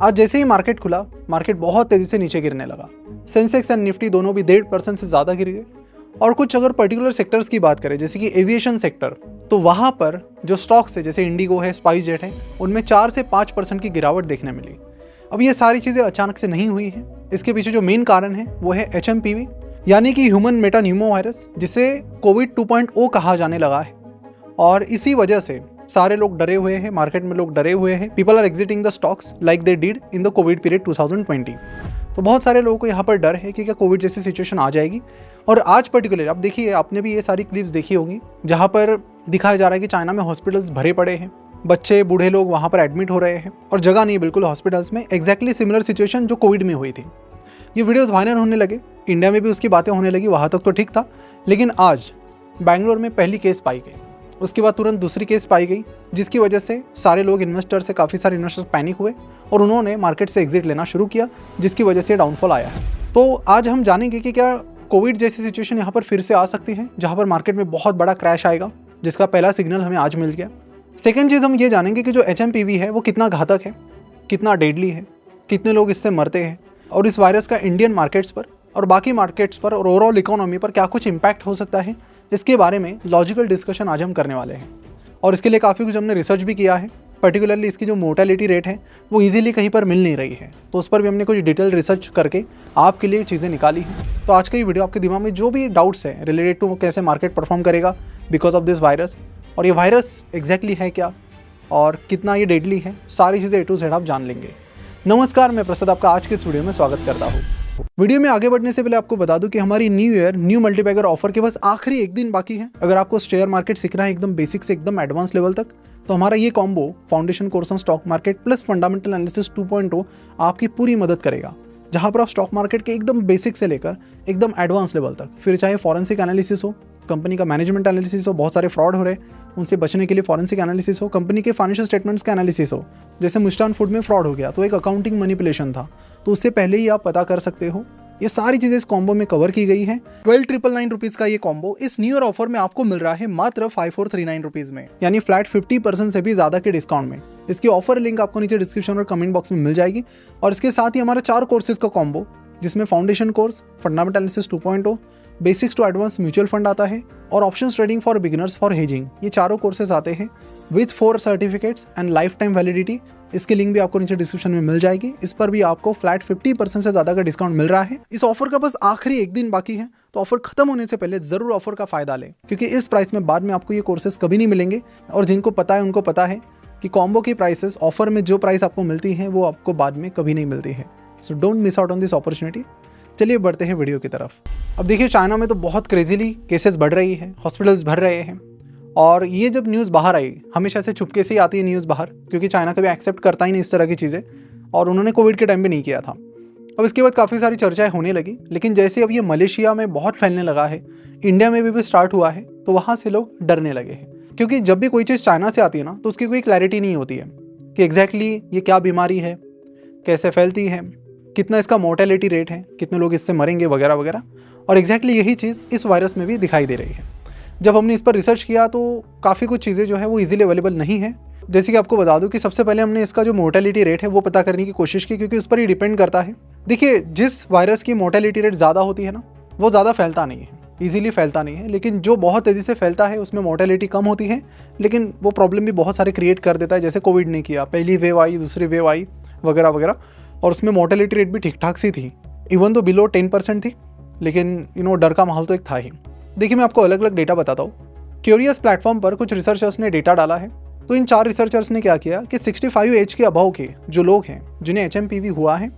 आज जैसे ही मार्केट खुला, मार्केट बहुत तेजी से नीचे गिरने लगा। सेंसेक्स एंड निफ्टी दोनों भी 1.5% से ज़्यादा गिर गए। और कुछ अगर पर्टिकुलर सेक्टर्स की बात करें, जैसे कि एविएशन सेक्टर, तो वहाँ पर जो स्टॉक्स है, जैसे इंडिगो है, स्पाइस जेट है, उनमें 4 से 5% की गिरावट देखने मिली। अब ये सारी चीज़ें अचानक से नहीं हुई हैं। इसके पीछे जो मेन कारण है वो है HMPV, यानी कि ह्यूमन मेटान्यूमो वायरस, जिसे कोविड 2.0 कहा जाने लगा है। और इसी वजह से सारे लोग डरे हुए हैं, मार्केट में लोग डरे हुए हैं। People are exiting the stocks like they did in the COVID period 2020। तो बहुत सारे लोगों को यहाँ पर डर है कि क्या कोविड जैसी सिचुएशन आ जाएगी। और आज पर्टिकुलर आप देखिए, आपने भी ये सारी क्लिप्स देखी होंगी जहाँ पर दिखाया जा रहा है कि चाइना में हॉस्पिटल्स भरे पड़े हैं, बच्चे बूढ़े लोग वहाँ पर एडमिट हो रहे हैं और जगह नहीं बिल्कुल हॉस्पिटल्स में। एग्जैक्टली सिमिलर सिचुएशन जो कोविड में हुई थी। ये वीडियोज़ वायरल होने लगे, इंडिया में भी उसकी बातें होने लगी, वहाँ तक तो ठीक था। लेकिन आज बैंगलोर में पहली केस पाई गई, उसके बाद तुरंत दूसरी केस पाई गई, जिसकी वजह से सारे लोग इन्वेस्टर से काफ़ी सारे इन्वेस्टर्स पैनिक हुए और उन्होंने मार्केट से एग्जिट लेना शुरू किया, जिसकी वजह से डाउनफॉल आया है। तो आज हम जानेंगे कि क्या कोविड जैसी सिचुएशन यहाँ पर फिर से आ सकती है, जहाँ पर मार्केट में बहुत बड़ा क्रैश आएगा, जिसका पहला सिग्नल हमें आज मिल गया। सेकेंड चीज़ हम ये जानेंगे कि जो HMPV है वो कितना घातक है, कितना डेडली है, कितने लोग इससे मरते हैं, और इस वायरस का इंडियन मार्केट्स पर और बाकी मार्केट्स पर और ओवरऑल इकोनॉमी पर क्या कुछ इम्पैक्ट हो सकता है। इसके बारे में लॉजिकल डिस्कशन आज हम करने वाले हैं। और इसके लिए काफ़ी कुछ हमने रिसर्च भी किया है। पर्टिकुलरली इसकी जो मोर्टेलिटी रेट है वो इजीली कहीं पर मिल नहीं रही है, तो उस पर भी हमने कुछ डिटेल रिसर्च करके आपके लिए चीज़ें निकाली हैं। तो आज का ये वीडियो आपके दिमाग में जो भी डाउट्स है रिलेटेड टू कैसे मार्केट परफॉर्म करेगा बिकॉज ऑफ दिस वायरस, और ये वायरस एग्जैक्टली है क्या और कितना ये डेडली है, सारी चीज़ें A to Z आप जान लेंगे। नमस्कार, मैं प्रसाद आपका आज के इस वीडियो में स्वागत करता हूँ। वीडियो में आगे बढ़ने से पहले आपको बता दूं कि हमारी new year new multibagger offer के बस आखिरी एक दिन बाकी है। अगर आपको शेयर मार्केट सीखना है एकदम बेसिक से एकदम एडवांस लेवल तक, तो हमारा ये combo foundation course on stock market plus fundamental analysis 2.0 आपकी पूरी मदद करेगा, जहां पर आप स्टॉक मार्केट के एकदम बेसिक से लेकर एकदम एडवांस लेवल तक, फिर चाहे फॉरेंसिक एनालिसिस हो, कंपनी का मैनेजमेंट एनालिसिस हो, बहुत सारे फ्रॉड हो रहे हैं उनसे बचने के लिए फॉरेंसिक एनालिसिस हो, कंपनी के फाइनेंशियल स्टेटमेंट्स का एनालिसिस हो, जैसे मुस्टान फूड में फ्रॉड हो गया तो एक अकाउंटिंग मैनिपुलेशन था, तो उससे पहले ही आप पता कर सकते हो। ये सारी चीजें इस कॉम्बो में कवर की गई है। 12,999 रुपीज का ये कॉम्बो इस न्यू ईयर ऑफर में आपको मिल रहा है मात्र 5,439 रुपीज में, यानी फ्लैट 50% से भी ज्यादा के डिस्काउंट में। इसकी ऑफर लिंक आपको नीचे डिस्क्रिप्शन और कमेंट बॉक्स में मिल जाएगी। और इसके साथ ही हमारा 4 कोर्सेज का कॉम्बो, जिसमें foundation course, fundamental analysis 2.0, basics to advance mutual fund आता है और options trading for beginners for hedging, ये चारों कोर्सेज आते हैं with 4 certificates and life time validity. इसकी लिंक भी आपको नीचे डिस्क्रिप्शन में मिल जाएगी। इस पर भी आपको फ्लैट 50% से ज़्यादा का डिस्काउंट मिल रहा है। इस ऑफर का बस आखिरी एक दिन बाकी है, तो ऑफर खत्म होने से पहले जरूर ऑफर का फायदा लें, क्योंकि इस प्राइस में बाद में आपको ये कोर्सेज कभी नहीं मिलेंगे। और जिनको पता है उनको पता है कि कॉम्बो की प्राइसेस ऑफर में जो प्राइस आपको मिलती है वो आपको बाद में कभी नहीं मिलती है। So don't miss out on this opportunity. चलिए बढ़ते हैं वीडियो की तरफ। अब देखिए, चाइना में तो बहुत क्रेजीली केसेस बढ़ रही है, हॉस्पिटल्स भर रहे हैं। और ये जब न्यूज़ बाहर आई, हमेशा से छुपके से ही आती है न्यूज़ बाहर, क्योंकि चाइना कभी एक्सेप्ट करता ही नहीं इस तरह की चीज़ें, और उन्होंने कोविड के टाइम पे नहीं किया था। अब इसके बाद काफ़ी सारी चर्चाएं होने लगी, लेकिन जैसे अब ये मलेशिया में बहुत फैलने लगा है, इंडिया में भी स्टार्ट हुआ है, तो वहाँ से लोग डरने लगे हैं। क्योंकि जब भी कोई चीज़ चाइना से आती है ना, तो उसकी कोई क्लैरिटी नहीं होती है कि एग्जैक्टली ये क्या बीमारी है, कैसे फैलती है, कितना इसका मोर्टेलिटी रेट है, कितने लोग इससे मरेंगे वगैरह वगैरह। और एग्जैक्टली यही चीज़ इस वायरस में भी दिखाई दे रही है। जब हमने इस पर रिसर्च किया तो काफ़ी कुछ चीज़ें जो है वो इजीली अवेलेबल नहीं है। जैसे कि आपको बता दूं कि सबसे पहले हमने इसका जो मोर्टेलिटी रेट है वो पता करने की कोशिश की, क्योंकि उस पर ही डिपेंड करता है। देखिए, जिस वायरस की मोर्टेलिटी रेट ज़्यादा होती है ना, वो ज़्यादा फैलता नहीं है, ईजिली फैलता नहीं है। लेकिन जो बहुत तेज़ी से फैलता है उसमें मोर्टेलिटी कम होती है, लेकिन वो प्रॉब्लम भी बहुत सारे क्रिएट कर देता है। जैसे कोविड ने किया, पहली वेव आई, दूसरी वेव आई वगैरह वगैरह, और उसमें मोर्टेलिटी रेट भी ठीक ठाक सी थी, इवन तो बिलो 10% थी, लेकिन डर का माहौल तो एक था ही। देखिए, मैं आपको अलग अलग डेटा बताता हूँ। क्यूरियस प्लेटफॉर्म पर कुछ रिसर्चर्स ने डेटा डाला है। तो इन 4 रिसर्चर्स ने क्या किया कि 65 एज के अबव के जो लोग हैं जिन्हें HMPV हुआ है,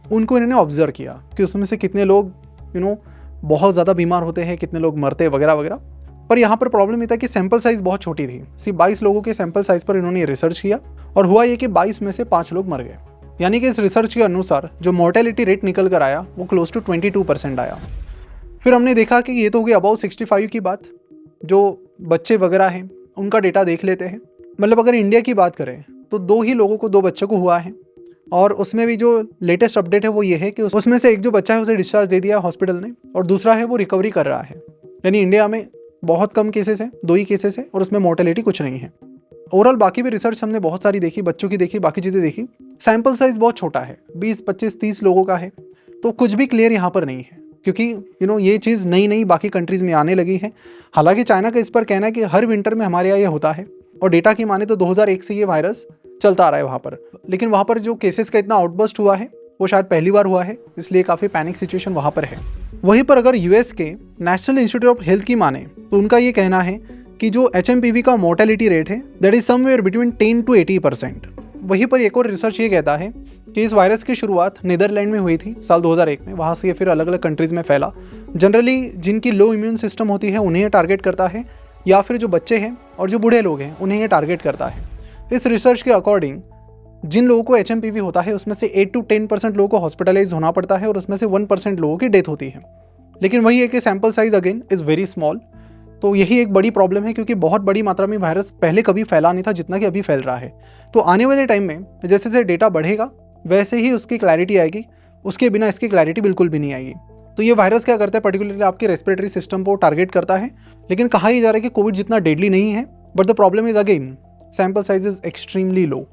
उनको इन्होंने ऑब्जर्व किया कि उसमें से कितने लोग बहुत ज़्यादा बीमार होते हैं, कितने लोग मरते वगैरह वगैरह। पर यहाँ पर प्रॉब्लम ये था कि सैंपल साइज़ बहुत छोटी थी। सिर्फ 22 लोगों के सैंपल साइज़ पर इन्होंने रिसर्च किया, और हुआ ये कि 22 में से 5 लोग मर गए। यानी कि इस रिसर्च के अनुसार जो मोर्टेलिटी रेट निकल कर आया वो क्लोज टू 22% आया। फिर हमने देखा कि ये तो हो गई अबाउ 65 की बात। जो बच्चे वगैरह हैं उनका डेटा देख लेते हैं। मतलब अगर इंडिया की बात करें तो 2 बच्चों को हुआ है, और उसमें भी जो लेटेस्ट अपडेट है वो ये है कि उसमें से एक जो बच्चा है उसे डिस्चार्ज दे दिया हॉस्पिटल ने, और दूसरा है वो रिकवरी कर रहा है। यानी इंडिया में बहुत कम केसेस हैं, 2 ही केसेस हैं, और उसमें मोर्टेलिटी कुछ नहीं है। ओवरऑल बाकी भी रिसर्च हमने बहुत सारी देखी, बच्चों की देखी, बाकी चीज़ें देखी। सैम्पल साइज बहुत छोटा है, 20, 25, 30 लोगों का है, तो कुछ भी क्लियर यहाँ पर नहीं है, क्योंकि ये चीज़ नई नई बाकी कंट्रीज़ में आने लगी है। हालांकि चाइना का इस पर कहना है कि हर विंटर में हमारे यहाँ ये होता है, और डेटा की माने तो 2001 से ये वायरस चलता आ रहा है वहाँ पर। लेकिन वहाँ पर जो केसेस का इतना आउटबर्स्ट हुआ है वो शायद पहली बार हुआ है, इसलिए काफ़ी पैनिक सिचुएशन वहाँ पर है। वहीं पर अगर यूएस के नेशनल इंस्टीट्यूट ऑफ हेल्थ की माने तो उनका ये कहना है कि जो HMPV का मोर्टेलिटी रेट है that is somewhere between 10 to 80%। वहीं पर एक और रिसर्च ये कहता है कि इस वायरस की शुरुआत नीदरलैंड में हुई थी साल 2001 में, वहाँ से ये फिर अलग अलग कंट्रीज़ में फैला। जनरली जिनकी लो इम्यून सिस्टम होती है उन्हें ये टारगेट करता है, या फिर जो बच्चे हैं और जो बूढ़े लोग हैं उन्हें ये टारगेट करता है। इस रिसर्च के अकॉर्डिंग जिन लोगों को HMPV होता है उसमें से 8 to 10% लोगों को हॉस्पिटलाइज होना पड़ता है, और उसमें से 1% लोगों की डेथ होती है। लेकिन वही है कि sample size again is very small, तो यही एक बड़ी प्रॉब्लम है, क्योंकि बहुत बड़ी मात्रा में वायरस पहले कभी फैला नहीं था जितना कि अभी फैल रहा है। तो आने वाले टाइम में जैसे जैसे डेटा बढ़ेगा वैसे ही उसकी क्लैरिटी आएगी, उसके बिना इसकी क्लैरिटी बिल्कुल भी नहीं आएगी। तो ये वायरस क्या करता है, पर्टिकुलरली आपके रेस्पिरेटरी सिस्टम को टारगेट करता है। लेकिन कहा ही जा रहा है कि कोविड जितना डेडली नहीं है, but the problem is again sample size is extremely low.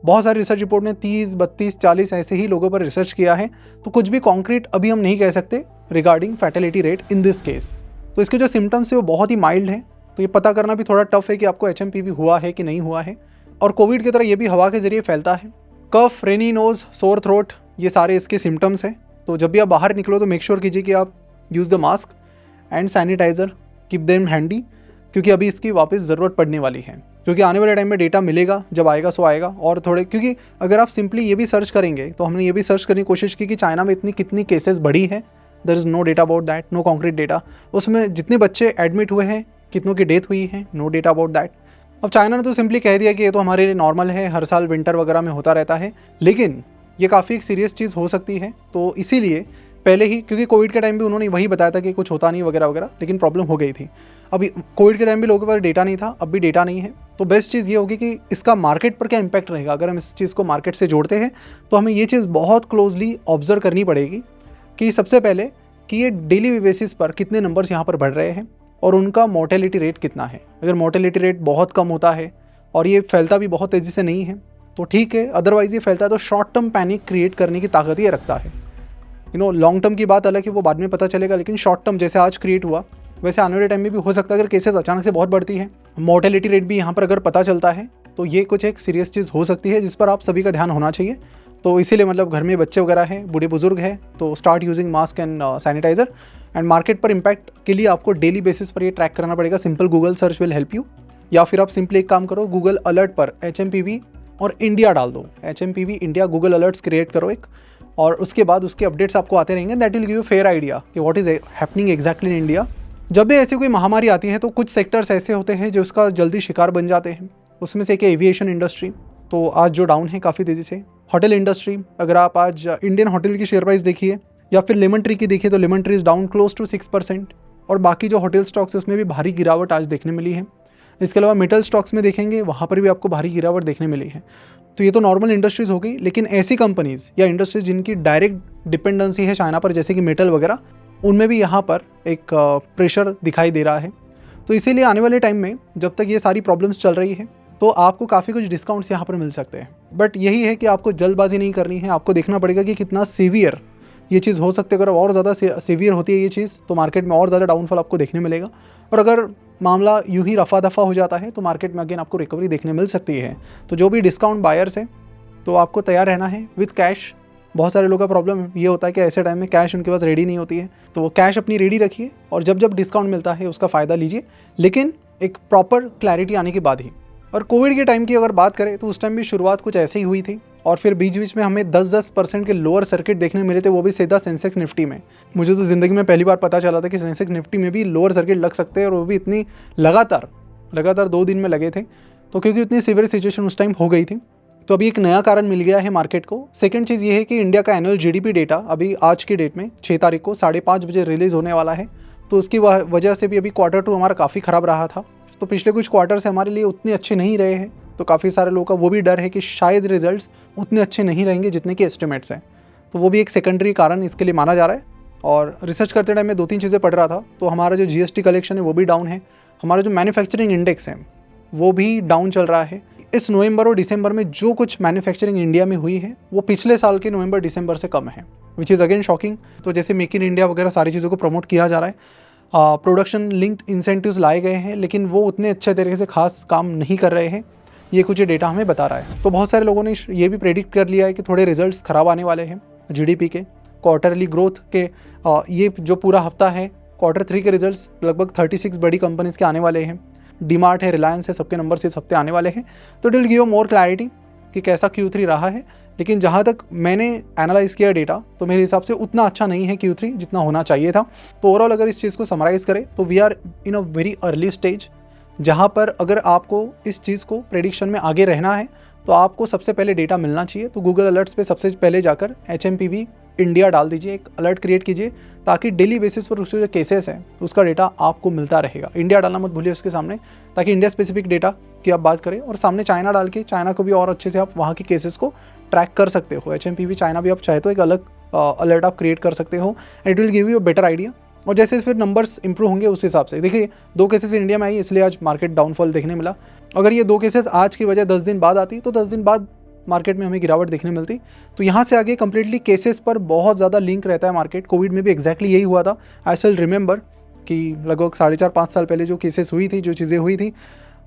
बहुत सारी रिसर्च रिपोर्ट ने 30, 32, 40 ऐसे ही लोगों पर रिसर्च किया है, तो कुछ भी कॉन्क्रीट अभी हम नहीं कह सकते regarding fatality rate in this case. तो इसके जो सिम्टम्स है वो बहुत ही माइल्ड है, तो ये पता करना भी थोड़ा टफ है कि आपको HMPV हुआ है कि नहीं हुआ है। और कोविड की तरह ये भी हवा के जरिए फैलता है। कफ, रेनी नोज, सोर थ्रोट, ये सारे इसके सिम्टम्स हैं। तो जब भी आप बाहर निकलो तो मेक श्योर कीजिए कि आप use the mask and sanitiser, keep them handy, क्योंकि अभी इसकी वापस ज़रूरत पड़ने वाली है। क्योंकि आने वाले टाइम में डेटा मिलेगा, जब आएगा सो आएगा। और थोड़े, क्योंकि अगर आप सिंपली ये भी सर्च करेंगे तो हमने ये भी सर्च करने की कोशिश की कि चाइना में इतनी कितनी केसेस बढ़ी है, there is no data about that, no concrete data. उसमें जितने बच्चे एडमिट हुए हैं, कितनों की डेथ हुई है, नो डेटा अबाउट दैट। अब चाइना ने तो सिंपली कह दिया कि ये तो हमारे लिए नॉर्मल है, हर साल विंटर वगैरह में होता रहता है, लेकिन ये काफ़ी एक सीरियस चीज़ हो सकती है। तो इसीलिए पहले ही, क्योंकि कोविड के टाइम भी उन्होंने वही बताया था कि कुछ होता नहीं वगैरह वगैरह, लेकिन प्रॉब्लम हो गई थी। अभी कोविड के टाइम भी लोगों के पास डेटा नहीं था, अब भी डेटा नहीं है। तो बेस्ट चीज़ ये होगी कि इसका मार्केट पर क्या इम्पैक्ट रहेगा। अगर हम इस चीज़ को मार्केट से जोड़ते हैं तो हमें ये चीज़ बहुत क्लोजली ऑब्जर्व करनी पड़ेगी कि सबसे पहले कि ये डेली बेसिस पर कितने नंबर्स यहाँ पर बढ़ रहे हैं और उनका मोर्टेलिटी रेट कितना है। अगर मोर्टेलिटी रेट बहुत कम होता है और ये फैलता भी बहुत तेज़ी से नहीं है तो ठीक है, अदरवाइज़ ये फैलता है तो शॉर्ट टर्म पैनिक क्रिएट करने की ताकत ये रखता है। लॉन्ग टर्म की बात अलग है, वो बाद में पता चलेगा, लेकिन शॉर्ट टर्म जैसे आज क्रिएट हुआ वैसे आने वाले टाइम में भी हो सकता है। अगर केसेस अचानक से बहुत बढ़ती है, मोर्टेलिटी रेट भी यहाँ पर अगर पता चलता है तो ये कुछ एक सीरियस चीज़ हो सकती है जिस पर आप सभी का ध्यान होना चाहिए। तो इसीलिए घर में बच्चे वगैरह हैं, बूढ़े बुजुर्ग हैं, तो start using mask and sanitiser. And market पर इम्पैक्ट के लिए आपको डेली बेसिस पर ये ट्रैक करना पड़ेगा। Simple Google search will help you, या फिर आप सिंपली एक काम करो, गूगल अलर्ट पर HMPV और इंडिया डाल दो। HMPV India Google alerts create करो एक, और उसके बाद उसके अपडेट्स आपको आते रहेंगे। That will give you fair idea कि what is happening exactly in India. जब भी ऐसी कोई महामारी आती है तो कुछ सेक्टर्स ऐसे होते हैं जो उसका जल्दी शिकार बन जाते हैं। उसमें से एक एविएशन इंडस्ट्री, तो आज जो डाउन है काफ़ी तेज़ी से। होटल इंडस्ट्री, अगर आप आज इंडियन होटल की शेयर प्राइस देखिए या फिर लेमन ट्री की देखिए तो lemon tree is down close to 6%। और बाकी जो होटल स्टॉक्स है उसमें भी भारी गिरावट आज देखने मिली है। इसके अलावा मेटल स्टॉक्स में देखेंगे वहाँ पर भी आपको भारी गिरावट देखने मिली है। तो ये तो नॉर्मल इंडस्ट्रीज़ हो गई, लेकिन ऐसी कंपनीज़ या इंडस्ट्रीज जिनकी डायरेक्ट डिपेंडेंसी है चाइना पर, जैसे कि मेटल वगैरह, उनमें भी यहाँ पर एक प्रेशर दिखाई दे रहा है। तो इसीलिए आने वाले टाइम में जब तक ये सारी प्रॉब्लम्स चल रही है तो आपको काफ़ी कुछ डिस्काउंट्स यहाँ पर मिल सकते हैं। बट यही है कि आपको जल्दबाजी नहीं करनी है, आपको देखना पड़ेगा कि कितना सीवियर ये चीज़ हो सकती है। अगर और ज़्यादा सीवियर होती है ये चीज़ तो मार्केट में और ज़्यादा डाउनफॉल आपको देखने मिलेगा, और अगर मामला यूं ही रफा दफा हो जाता है तो मार्केट में अगेन आपको रिकवरी देखने मिल सकती है। तो जो भी डिस्काउंट बायर्स हैं तो आपको तैयार रहना है विथ कैश। बहुत सारे लोगों का प्रॉब्लम ये होता है कि ऐसे टाइम में कैश उनके पास रेडी नहीं होती है, तो वो कैश अपनी रेडी रखिए और जब जब डिस्काउंट मिलता है उसका फ़ायदा लीजिए, लेकिन एक प्रॉपर क्लैरिटी आने के बाद ही। और कोविड के टाइम की अगर बात करें तो उस टाइम भी शुरुआत कुछ ऐसे ही हुई थी, और फिर बीच बीच में हमें 10% के लोअर सर्किट देखने मिले थे, वो भी सीधा सेंसेक्स निफ्टी में। मुझे तो ज़िंदगी में पहली बार पता चला था कि सेंसेक्स निफ्टी में भी लोअर सर्किट लग सकते हैं, और वो भी इतनी लगातार 2 दिन में लगे थे। तो क्योंकि इतनी सीवियर सिचुएशन उस टाइम हो गई थी, तो अभी एक नया कारण मिल गया है मार्केट को। सेकंड चीज़ ये है कि इंडिया का एनुअल GDP डेटा अभी आज की डेट में 6 तारीख को 5:30 बजे रिलीज़ होने वाला है। तो उसकी वजह से भी अभी Q2 हमारा काफ़ी ख़राब रहा था। तो पिछले कुछ क्वार्टर से हमारे लिए उतने अच्छे नहीं रहे हैं, तो काफ़ी सारे लोगों का वो भी डर है कि शायद रिजल्ट्स उतने अच्छे नहीं रहेंगे जितने के एस्टिमेट्स हैं। तो वो भी एक सेकेंडरी कारण इसके लिए माना जा रहा है। और रिसर्च करते टाइम में 2-3 चीज़ें पढ़ रहा था, तो हमारा जो GST कलेक्शन है वो भी डाउन है। हमारा जो मैन्युफैक्चरिंग इंडेक्स है वो भी डाउन चल रहा है। इस नवंबर और दिसंबर में जो कुछ मैन्युफैक्चरिंग इंडिया में हुई है वो पिछले साल के नवंबर दिसंबर से कम है, विच इज़ अगेन शॉकिंग। तो जैसे मेक इन इंडिया वगैरह सारी चीज़ों को प्रमोट किया जा रहा है, प्रोडक्शन लिंक्ड इंसेंटिव्स लाए गए हैं, लेकिन वो उतने अच्छे तरीके से खास काम नहीं कर रहे हैं, ये कुछ डेटा हमें बता रहा है। तो बहुत सारे लोगों ने ये भी प्रेडिक्ट कर लिया है कि थोड़े रिजल्ट्स ख़राब आने वाले हैं जीडीपी के, क्वार्टरली ग्रोथ के। ये जो पूरा हफ्ता है Q3 के रिजल्ट्स लगभग 36 बड़ी कंपनीज़ के आने वाले हैं, डीमार्ट है, रिलायंस है, सबके नंबर से इस हफ्ते आने वाले हैं। तो it will give more clarity कि कैसा Q3 रहा है। लेकिन जहाँ तक मैंने एनालाइज़ किया डेटा, तो मेरे हिसाब से उतना अच्छा नहीं है Q3 जितना होना चाहिए था। तो ओवरऑल अगर इस चीज़ को समराइज़ करें तो we are in a very early stage, जहाँ पर अगर आपको इस चीज़ को प्रेडिक्शन में आगे रहना है तो आपको सबसे पहले डेटा मिलना चाहिए। तो गूगल अलर्ट्स पे सबसे पहले जाकर HMPV इंडिया डाल दीजिए, एक अलर्ट क्रिएट कीजिए, ताकि डेली बेसिस पर उसके जो केसेस हैं उसका डेटा आपको मिलता रहेगा। इंडिया डालना मत भूलिए उसके सामने, ताकि इंडिया स्पेसिफिक डेटा की आप बात करें, और सामने चाइना डाल के चाइना को भी और अच्छे से आप वहाँ के केसेस को ट्रैक कर सकते हो। HMPV चाइना भी आप चाहे तो एक अलग अलर्ट आप क्रिएट कर सकते हो, and it will give you a better idea. और जैसे फिर नंबर्स इंप्रूव होंगे उस हिसाब से, देखिए 2 केसेस इंडिया में आई इसलिए आज मार्केट डाउनफॉल देखने मिला। अगर ये 2 केसेस आज की वजह 10 दिन बाद आती तो 10 दिन बाद मार्केट में हमें गिरावट देखने मिलती। तो यहाँ से आगे कंप्लीटली केसेस पर बहुत ज़्यादा लिंक रहता है मार्केट। कोविड में भी एग्जैक्टली यही हुआ था। आई स्टिल रिमेंबर कि लगभग 4.5-5 साल पहले जो केसेस हुई थी, जो चीज़ें हुई थी,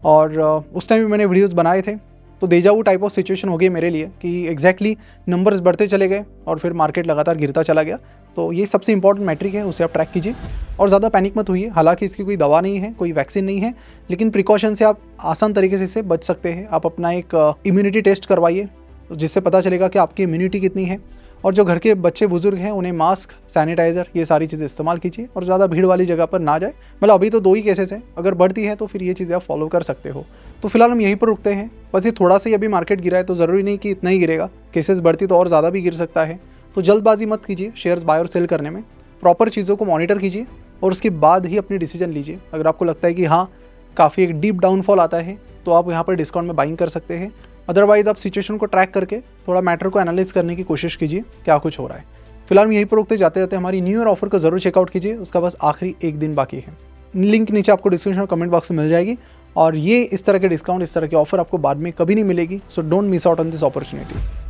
और उस टाइम भी मैंने वीडियोस बनाए थे। तो डेजावू टाइप ऑफ सिचुएशन हो गई मेरे लिए कि एग्जैक्टली नंबर्स बढ़ते चले गए और फिर मार्केट लगातार गिरता चला गया। तो ये सबसे इंपॉर्टेंट मैट्रिक है, उसे आप ट्रैक कीजिए और ज़्यादा पैनिक मत होइए। हालांकि इसकी कोई दवा नहीं है, कोई वैक्सीन नहीं है, लेकिन प्रिकॉशन से आप आसान तरीके से इससे बच सकते हैं। आप अपना एक इम्यूनिटी टेस्ट करवाइए, जिससे पता चलेगा कि आपकी इम्यूनिटी कितनी है। और जो घर के बच्चे बुजुर्ग हैं उन्हें मास्क, सैनिटाइज़र, ये सारी चीज़ें इस्तेमाल कीजिए और ज़्यादा भीड़ वाली जगह पर ना जाए। मतलब अभी तो 2 ही केसेस हैं, अगर बढ़ती है तो फिर ये चीज़ें आप फॉलो कर सकते हो। तो फिलहाल हम यहीं पर रुकते हैं। बस ये थोड़ा सा ही अभी मार्केट गिरा है तो ज़रूरी नहीं कि इतना ही गिरेगा, केसेस बढ़ती तो और ज़्यादा भी गिर सकता है। तो जल्दबाजी मत कीजिए शेयर्स बाय और सेल करने में, प्रॉपर चीज़ों को मॉनिटर कीजिए और उसके बाद ही अपनी डिसीजन लीजिए। अगर आपको लगता है कि हाँ काफ़ी एक डीप डाउनफॉल आता है तो आप यहाँ पर डिस्काउंट में बाइंग कर सकते हैं। अदरवाइज आप सिचुएशन को ट्रैक करके थोड़ा मैटर को एनालाइज करने की कोशिश कीजिए क्या कुछ हो रहा है। फिलहाल यहीं पर रुकते जाते जाते हमारी न्यू ईयर ऑफर को जरूर चेकआउट कीजिए, उसका बस आखिरी 1 दिन बाकी है। लिंक नीचे आपको डिस्क्रिप्शन और कमेंट बॉक्स में मिल जाएगी। और ये इस तरह के डिस्काउंट, इस तरह के ऑफर आपको बाद में कभी नहीं मिलेगी। So don't miss out on this opportunity.